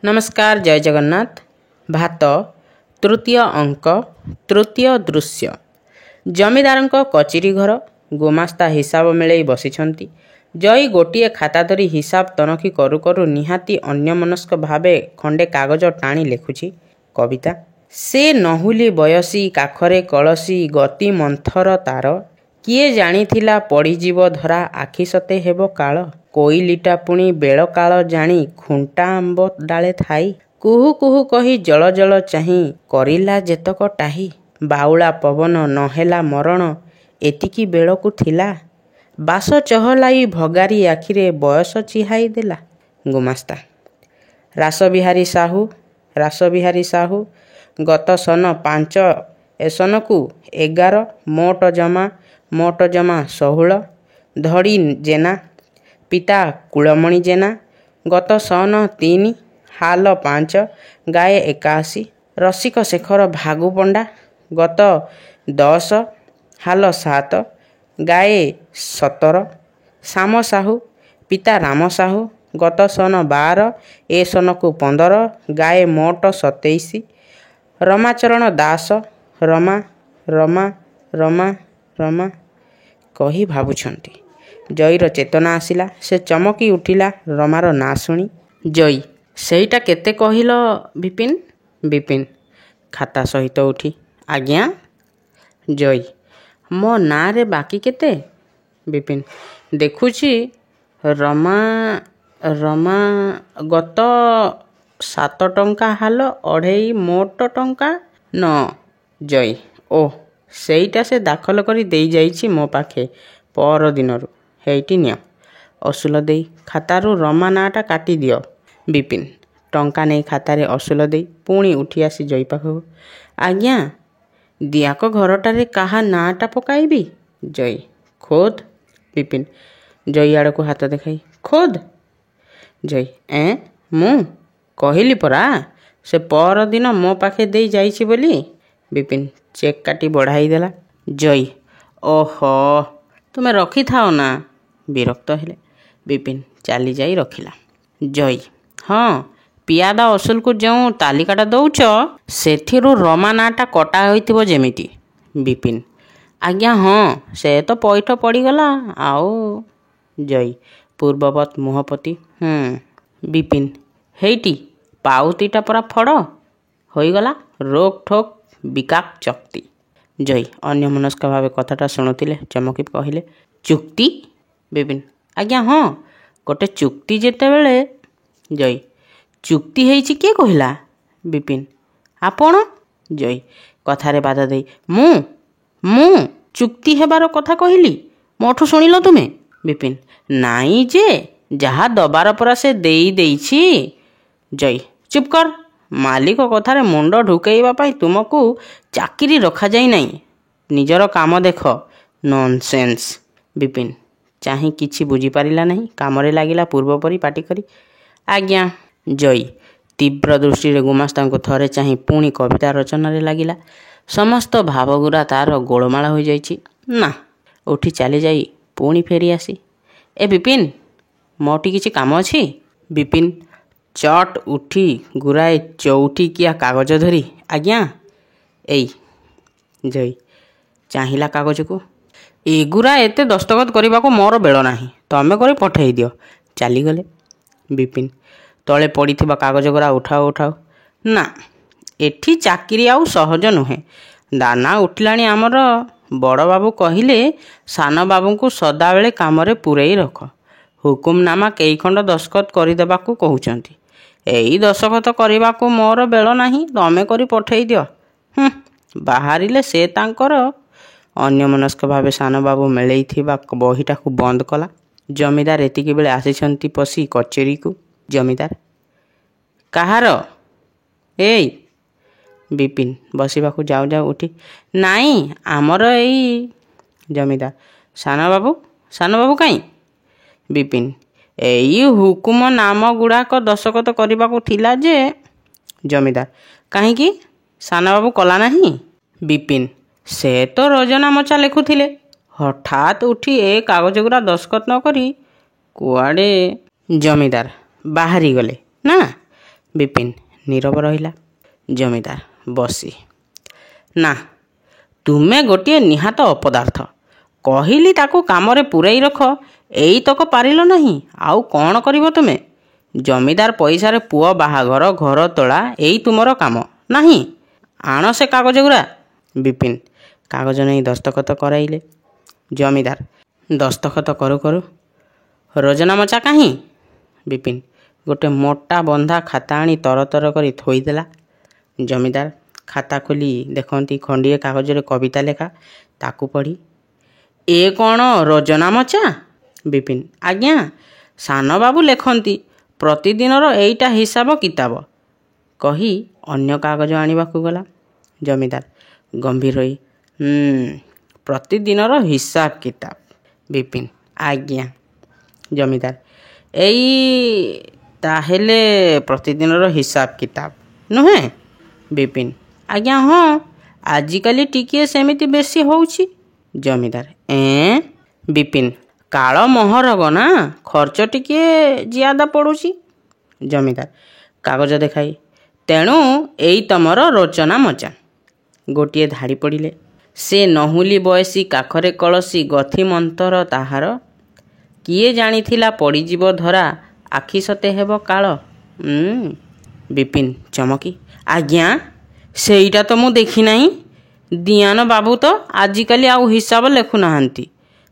नमस्कार, जय जगन्नाथ। भात तृतीय अंक तृतीय दृश्य। जमीदार कचेरी घर गोमास्ता हिसाब मिलई बसिछंती। जई गोटिए खाता धरी हिसाब तनखी करू करू निहाती अन्यमनस्क भावे खंडे कागज टाणी लेखुछि कविता। से नहुली बयसी काखरे कलसी गति मंथर तार किए जानिथिला पड़ीजीव धरा आखि सते हेब काल कोइलीटा पुणी बेल काल जानी खुंटा आंब डाले थाई कुहू कुहू कही जल जल चाही करिला जेतक टाही बाउला पवन नहेला मरण एतिकी बेलकु थिला बास चहलाई भगारी आखिरे बयस चिहाई देला गुमास्ता। रासबिहारी साहू गत सन 5 एसनकु 11 मोट जमा 16 धड़ी जेना पिता कुलमणि जेना गत सन 3 हाल 5 गाए 81 रसिक शेखर भागु पंडा गत 10 हाल 7 गाए 17 श्याम साहू पिता राम साहू गत सन 12 ए सनकु 15 गाए मोट 27 रमाचरण दास रमा रमा रमा रमा कही भाବୁछंती। जईर चेतना आसिला से चमकी उठिला रमार ना शुणी। जई सेईटा केते कहिल विपिन? विपिन खाता सहित उठी आज्ञा। जई मो ना रे बाकी केते? विपिन देखुछि रमा गत 7 टंका हाल 2.5 मोट टंका न। जई ओ ସେଇଟା ସେ ଦାଖଲ କରି ଦେଇ ଯାଇଛି ମୋ ପାଖେ ପର ଦିନରୁ। ହେଇଟି ନିଅ ଅସୁଲ ଦେଇ ଖାତାରୁ ରମା ନାଁଟା କାଟି ଦିଅ। ବିପିନ ଟଙ୍କା ନେଇ ଖାତାରେ ଅସୁଲ ଦେଇ ପୁଣି ଉଠି ଆସି ଜଇ ପାଖକୁ। ଆଜ୍ଞା ଦିଆକ ଘରଟାରେ କାହା ନାଁଟା ପକାଇବି? ଜଇ ଖୋଦ। ବିପିନ ଜଇ ଆଡ଼କୁ ହାତ ଦେଖାଇ ଖୋଦ। ଜଇ ମୁଁ କହିଲି ପରା ସେ ପରଦିନ ମୋ ପାଖେ ଦେଇ ଯାଇଛି ବୋଲି। ବିପିନ ଚେକ୍ କାଟି ବଢ଼ାଇ ଦେଲା। ଜଇ ଓହୋ ତୁମେ ରଖିଥାଅ ନା। ବିରକ୍ତ ହେଲେ ବିପିନ ଚାଲି ଯାଇ ରଖିଲା। ଜଇ ହଁ ପିଆଦା ଅସୁଲକୁ ଯେଉଁ ତାଲିକାଟା ଦଉଛ ସେଥିରୁ ରମା ନାଁଟା କଟା ହୋଇଥିବ ଯେମିତି। ବିପିନ ଆଜ୍ଞା ହଁ ସେ ତ ପଇଠ ପଡ଼ିଗଲା ଆଉ। ଜଇ ପୂର୍ବବତ୍ ମୁହଁପୋତି ବିପିନ ହେଇଟି ପାଉତିଟା ପରା ଫଡ଼ ହୋଇଗଲା ରୋକ ଠୋକ ବିକାକ ଚକ୍ତି। ଜଇ ଅନ୍ୟମନସ୍କ ଭାବେ କଥାଟା ଶୁଣୁଥିଲେ ଚମକି କହିଲେ ଚୁକ୍ତି? ବିପିନ ଆଜ୍ଞା ହଁ ଗୋଟେ ଚୁକ୍ତି ଯେତେବେଳେ। ଜଇ ଚୁକ୍ତି ହେଇଛି କିଏ କହିଲା? ବିପିନ ଆପଣ। ଜଇ କଥାରେ ବାଧା ଦେଇ ମୁଁ ଚୁକ୍ତି ହେବାର କଥା କହିଲି ମୋଠୁ ଶୁଣିଲ ତୁମେ? ବିପିନ ନାଇଁ ଯେ ଯାହା ଦବାର ପରା ସେ ଦେଇଛି। ଜଇ ଚୁପ କର ମାଲିକ କଥାରେ ମୁଣ୍ଡ ଢୁକେଇବା ପାଇଁ ତୁମକୁ ଚାକିରି ରଖାଯାଇ ନାହିଁ। ନିଜର କାମ ଦେଖ ନନସେନ୍ସ। ବିପିନ ଚାହିଁ କିଛି ବୁଝିପାରିଲା ନାହିଁ। କାମରେ ଲାଗିଲା ପୂର୍ବପରି ପାଟି କରି ଆଜ୍ଞା। ଜଇ ତୀବ୍ର ଦୃଷ୍ଟିରେ ଗୁମାସ୍ତାଙ୍କୁ ଥରେ ଚାହିଁ ପୁଣି କବିତା ରଚନାରେ ଲାଗିଲା। ସମସ୍ତ ଭାବଗୁରା ତାର ଗୋଳମାଳ ହୋଇଯାଇଛି। ନା ଉଠି ଚାଲିଯାଇ ପୁଣି ଫେରି ଆସି ଏ ବିପିନ ମୋଠି କିଛି କାମ ଅଛି। ବିପିନ ଚଟ୍ ଉଠି ଗୁରାଏ ଚଉଠିକିଆ କାଗଜ ଧରି ଆଜ୍ଞା ଏଇ। ଜଇ ଚାହିଁଲା କାଗଜକୁ। ଏଗୁରା ଏତେ ଦସ୍ତଖତ କରିବାକୁ ମୋର ବେଳ ନାହିଁ ତମେ କରି ପଠେଇ ଦିଅ। ଚାଲିଗଲେ। ବିପିନ ତଳେ ପଡ଼ିଥିବା କାଗଜଗୁରା ଉଠାଉ ନା ଏଠି ଚାକିରି ଆଉ ସହଜ ନୁହେଁ। ଦାନା ଉଠିଲାଣି ଆମର। ବଡ଼ବାବୁ କହିଲେ ସାନବାବୁଙ୍କୁ ସଦାବେଳେ କାମରେ ପୂରେଇ ରଖ। ହୁକୁମନାମା କେଇଖଣ୍ଡ ଦସ୍ତଖତ କରିଦେବାକୁ କହୁଛନ୍ତି। ଏଇ ଦସ୍ତଖତ କରିବାକୁ ମୋର ବେଳ ନାହିଁ ତମେ କରି ପଠେଇ ଦିଅ। ବାହାରିଲେ ସେ ତାଙ୍କର। ଅନ୍ୟମନସ୍କ ଭାବେ ସାନବାବୁ ମିଳେଇଥିବା ବହିଟାକୁ ବନ୍ଦ କଲା। ଜମିଦାର ଏତିକି ବେଳେ ଆସିଛନ୍ତି ପଶି କଚେରୀକୁ। ଜମିଦାର କାହାର? ଏଇ। ବିପିନ ବସିବାକୁ ଯାଉ ଯାଉ ଉଠି ନାଇଁ ଆମର ଏଇ। ଜମିଦାର ସାନବାବୁ କାହିଁ? ବିପିନ ଏଇ ହୁକୁମ ନାମ ଗୁଡ଼ାକ ଦସ୍ତଖତ କରିବାକୁ ଥିଲା ଯେ। ଜମିଦାର କାହିଁକି ସାନବାବୁ କଲା ନାହିଁ? ବିପିନ ସେ ତ ରୋଜନା ମଚା ଲେଖୁଥିଲେ ହଠାତ୍ ଉଠି ଏ କାଗଜଗୁରା ଦସ୍ତଖତ ନ କରି କୁଆଡ଼େ। ଜମିଦାର ବାହାରି ଗଲେ ନା। ବିପିନ ନୀରବ ରହିଲା। ଜମିଦାର ବସି, ନା ତୁମେ ଗୋଟିଏ ନିହାତ ଅପଦାର୍ଥ। କହିଲି ତାକୁ କାମରେ ପୂରାଇ ରଖ, ଏଇତକ ପାରିଲ ନାହିଁ, ଆଉ କ'ଣ କରିବ ତୁମେ? ଜମିଦାର ପଇସାରେ ପୁଅ ବାହାଘର, ଘର ତୋଳା, ଏଇ ତୁମର କାମ ନାହିଁ? ଆଣ ସେ କାଗଜ ଗୁଡ଼ା। ବିପିନ କାଗଜ ନେଇ ଦସ୍ତଖତ କରାଇଲେ। ଜମିଦାର ଦସ୍ତଖତ କରୁ କରୁ, ରୋଜନାମଚା କାହିଁ? ବିପିନ ଗୋଟେ ମୋଟା ବନ୍ଧା ଖାତା ଆଣି ତରତର କରି ଥୋଇଦେଲା। ଜମିଦାର ଖାତା ଖୋଲି ଦେଖନ୍ତି ଖଣ୍ଡିଏ କାଗଜରେ କବିତା ଲେଖା। ତାକୁ ପଢ଼ି, ଏ କ'ଣ ରୋଜନାମଚା? ବିପିନ ଆଜ୍ଞା, ସାନବାବୁ ଲେଖନ୍ତି, ପ୍ରତିଦିନର ଏଇଟା ହିସାବ କିତାବ। କହି ଅନ୍ୟ କାଗଜ ଆଣିବାକୁ ଗଲା। ଜମିଦାର ଗମ୍ଭୀର ହୋଇ, ପ୍ରତିଦିନର ହିସାବ କିତାବ। ବିପିନ ଆଜ୍ଞା। ଜମିଦାର ଏଇ ତାହେଲେ ପ୍ରତିଦିନର ହିସାବ କିତାବ ନୁହେଁ? ବିପିନ ଆଜ୍ଞା ହଁ, ଆଜିକାଲି ଟିକିଏ ସେମିତି ବେଶୀ ହେଉଛି। ଜମିଦାର ବିପିନ କାଳ ମହରଗ ନା, ଖର୍ଚ୍ଚ ଟିକିଏ ଜିଆଦା ପଡ଼ୁଛି। ଜମିଦାର କାଗଜ ଦେଖାଇ, ତେଣୁ ଏଇ ତମର ରୋଚନାମଚା। ଗୋଟିଏ ଧାଡ଼ି ପଡ଼ିଲେ, ସେ ନହୁଲି ବୟସୀ କାଖରେ କଳସୀ, ଗଥି ମନ୍ଥର ତାହାର, କିଏ ଜାଣିଥିଲା ପଡ଼ିଯିବ ଧରା, ଆଖି ସତେ ହେବ କାଳ। ବିପିନ ଚମକି, ଆଜ୍ଞା ସେଇଟା ତ ମୁଁ ଦେଖି ନାହିଁ। ଦିଆନ ବାବୁ ତ ଆଜିକାଲି ଆଉ ହିସାବ ଲେଖୁନାହାନ୍ତି,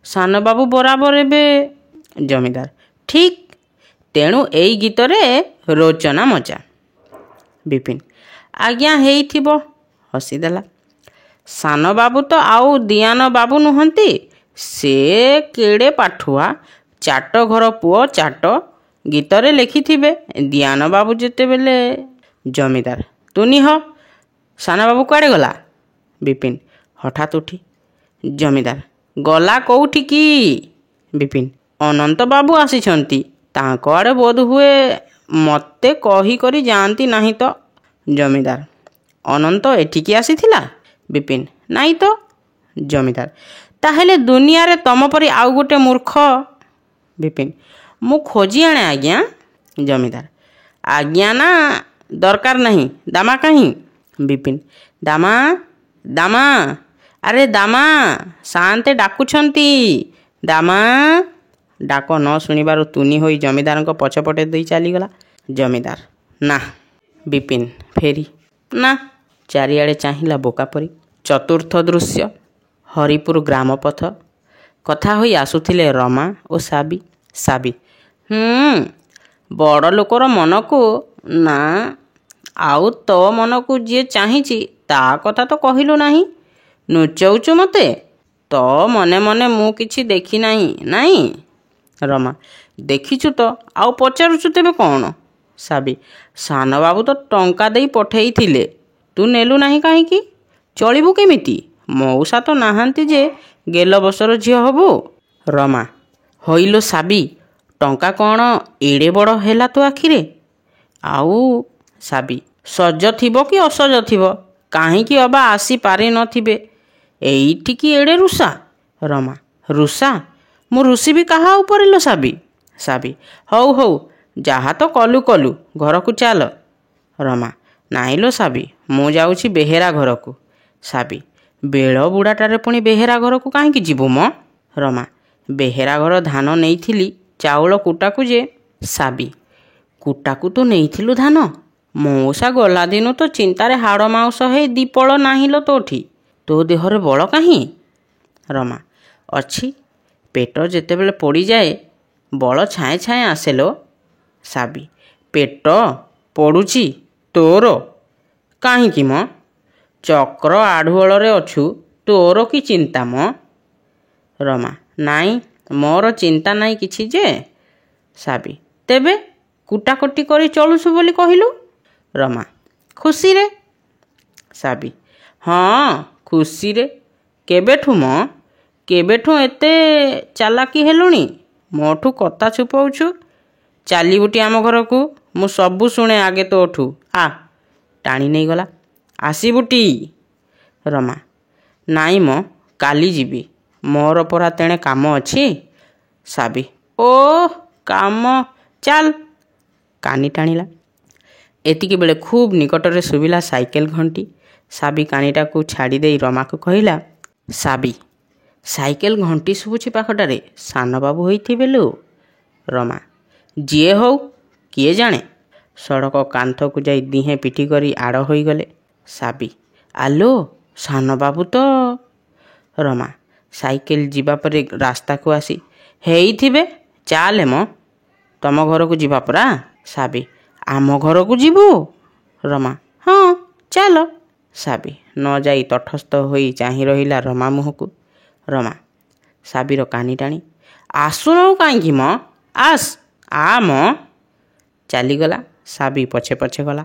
ସାନବାବୁ ବରାବର ଏବେ। ଜମିଦାର ଠିକ୍, ତେଣୁ ଏଇ ଗୀତରେ ରୋଚନାମଚା। ବିପିନ ଆଜ୍ଞା ହେଇଥିବ। ହସିଦେଲା। ସାନବାବୁ ତ ଆଉ ଦିଆନ ବାବୁ ନୁହନ୍ତି, ସେ କେଡ଼େ ପାଠୁଆ, ଚାଟ ଘର ପୁଅ ଚାଟ, ଗୀତରେ ଲେଖିଥିବେ ଦିଆନ ବାବୁ ଯେତେବେଳେ। ଜମିଦାର ତୁନି ହ, ସାନବାବୁ କୁଆଡ଼େ ଗଲା? ବିପିନ ହଠାତ୍ ଉଠି। ଜମିଦାର ଗଲା କୋଉଠିକି? ବିପିନ ଅନନ୍ତ ବାବୁ ଆସିଛନ୍ତି, ତାଙ୍କ ଆଡ଼େ ବୋଧହୁଏ, ମୋତେ କହି କରି ଯାଆନ୍ତି ନାହିଁ ତ। ଜମିଦାର ଅନନ୍ତ ଏଠିକି ଆସିଥିଲା? ବିପିନ ନାଇଁ ତ। ଜମିଦାର ତାହେଲେ ଦୁନିଆରେ ତମ ପରି ଆଉ ଗୋଟେ ମୂର୍ଖ। ବିପିନ ମୁଁ ଖୋଜି ଆଣେ ଆଜ୍ଞା। ଜମିଦାର ଆଜ୍ଞା ନା ଦରକାର ନାହିଁ, ଦାମା କାହିଁ? ବିପିନ ଦାମା, ଦାମା, ଆରେ ଦାମା, ସାଆନ୍ତେ ଡାକୁଛନ୍ତି, ଦାମା। ଡାକ ନ ଶୁଣିବାରୁ ତୁନି ହୋଇ ଜମିଦାରଙ୍କ ପଛପଟେ ଦେଇ ଚାଲିଗଲା। ଜମିଦାର ନା। ବିପିନ ଫେରି, ନା। ଚାରିଆଡ଼େ ଚାହିଁଲା ବୋକା ପରି। ଚତୁର୍ଥ ଦୃଶ୍ୟ, ହରିପୁର ଗ୍ରାମପଥ। କଥା ହୋଇ ଆସୁଥିଲେ ରମା ଓ ସାବି। ସାବି ବଡ଼ ଲୋକର ମନକୁ ନା, ଆଉ ତୋ ମନକୁ ଯିଏ ଚାହିଁଛି ତା କଥା ତ କହିଲୁ ନାହିଁ, ନୁଚଉଛୁ ମୋତେ? ତୋ ମନେ ମନେ ମୁଁ କିଛି ଦେଖି ନାହିଁ ନାଇଁ? ରମା ଦେଖିଛୁ ତ, ଆଉ ପଚାରୁଛୁ ତେବେ କ'ଣ? ସାବି ସାନବାବୁ ତ ଟଙ୍କା ଦେଇ ପଠେଇଥିଲେ, ତୁ ନେଲୁ ନାହିଁ କାହିଁକି? ଚଳିବୁ କେମିତି? ମଉସା ତ ନାହାନ୍ତି ଯେ ଗେଲ ବସର ଝିଅ ହବୁ। ରମା ହଇଲୋ ସାବି, ଟଙ୍କା କ'ଣ ଏଡ଼େ ବଡ଼ ହେଲା ତୋ ଆଖିରେ? ଆଉ ସାବି ସଜ ଥିବ କି ଅସଜ ଥିବ, କାହିଁକି ଅବା ଆସି ପାରି ନଥିବେ, ଏଇଠିକି ଏଡ଼େ ରୁଷା? ରମା ରୁଷା? ମୁଁ ରୁଷିବି କାହା ଉପରେ ଲୋ ସାବି? ସାବି ହଉ ହଉ, ଯାହା ତ କଲୁ କଲୁ, ଘରକୁ ଚାଲ। ରମା ନାଇଁ ଲୋ ସାବି, ମୁଁ ଯାଉଛି ବେହେରା ଘରକୁ। ସାବି ବେଳ ବୁଢ଼ାଟାରେ ପୁଣି ବେହେରା ଘରକୁ କାହିଁକି ଯିବୁ ମ? ରମା ବେହେରା ଘର ଧାନ ନେଇଥିଲି, ଚାଉଳ କୁଟାକୁ ଯେ। ସାବି କୁଟାକୁ ତୁ ନେଇଥିଲୁ ଧାନ? ମଉସା ଗଲା ଦିନୁ ତ ଚିନ୍ତାରେ ହାଡ଼ ମାଉସ ହେଇ ଦିପଳ ନାହିଁ ଲୋ ତୋଠି, ତୋ ଦେହରେ ବଳ କାହିଁ? ରମା ଅଛି, ପେଟ ଯେତେବେଳେ ପୋଡ଼ିଯାଏ ବଳ ଛାଏଁ ଛାଏଁ ଆସେ ଲୋ। ସାବି ପେଟ ପୋଡ଼ୁଛି ତୋର? କାହିଁକି ମ? ଚକ୍ର ଆଢ଼ୁଅଳରେ ଅଛୁ, ତୋର କି ଚିନ୍ତା ମ? ରମା ନାଇଁ, ମୋର ଚିନ୍ତା ନାହିଁ କିଛି ଯେ। ସାବି ତେବେ କୁଟାକଟି କରି ଚଳୁଛୁ ବୋଲି କହିଲୁ? ରମା ଖୁସିରେ। ସାବି ହଁ ଖୁସିରେ। କେବେଠୁ ମ? କେବେଠୁ ଏତେ ଚାଲାକି ହେଲୁଣି? ମୋଠୁ କଥା ଛୁପଉଛୁ? ଚାଲିବୁଟି ଆମ ଘରକୁ, ମୁଁ ସବୁ ଶୁଣେ ଆଗେ ତୋଠୁ। ଟାଣି ନେଇଗଲା। ଆସିବୁଟି? ରମା ନାଇଁ ମ, କାଲି ଯିବି, ମୋର ପରା ତେଣେ କାମ ଅଛି। ସାବି କାମ, ଚାଲ। କାନି ଟାଣିଲା। ଏତିକି ବେଳେ ଖୁବ୍ ନିକଟରେ ଶୁଭିଲା ସାଇକେଲ ଘଣ୍ଟି। ସାବି କାନିଟାକୁ ଛାଡ଼ି ଦେଇ ରମାକୁ କହିଲା, ସାବି, ସାଇକେଲ ଘଣ୍ଟି ଶୁଭୁଛି ପାଖଟାରେ, ସାନବାବୁ ହୋଇଥିବେ ଲୋ। ରମା, ଯିଏ ହଉ, କିଏ ଜାଣେ। ସଡ଼କ କାନ୍ଥକୁ ଯାଇ ଦିହେଁ ପିଠି କରି ଆଡ଼ ହୋଇଗଲେ। ସାବି, ଆଲୋ, ସାନବାବୁ ତ। ରମା, ସାଇକେଲ ଯିବା ପରେ ରାସ୍ତାକୁ ଆସି, ହେଇଥିବେ, ଚାଲେ ମ, ତମ ଘରକୁ ଯିବା ପରା। ସାବି, ଆମ ଘରକୁ ଯିବୁ? ରମା, ହଁ, ଚାଲ। ସାବି ନ ଯାଇ ତଟସ୍ଥ ହୋଇ ଚାହିଁ ରହିଲା ରମା ମୁହଁକୁ। ରମା ସାବିର କାନି ଟାଣି, ଆସୁନୁ କାହିଁକି ମ, ଆସ, ଆ ମ। ଚାଲିଗଲା। ସାବି ପଛେ ପଛେ ଗଲା।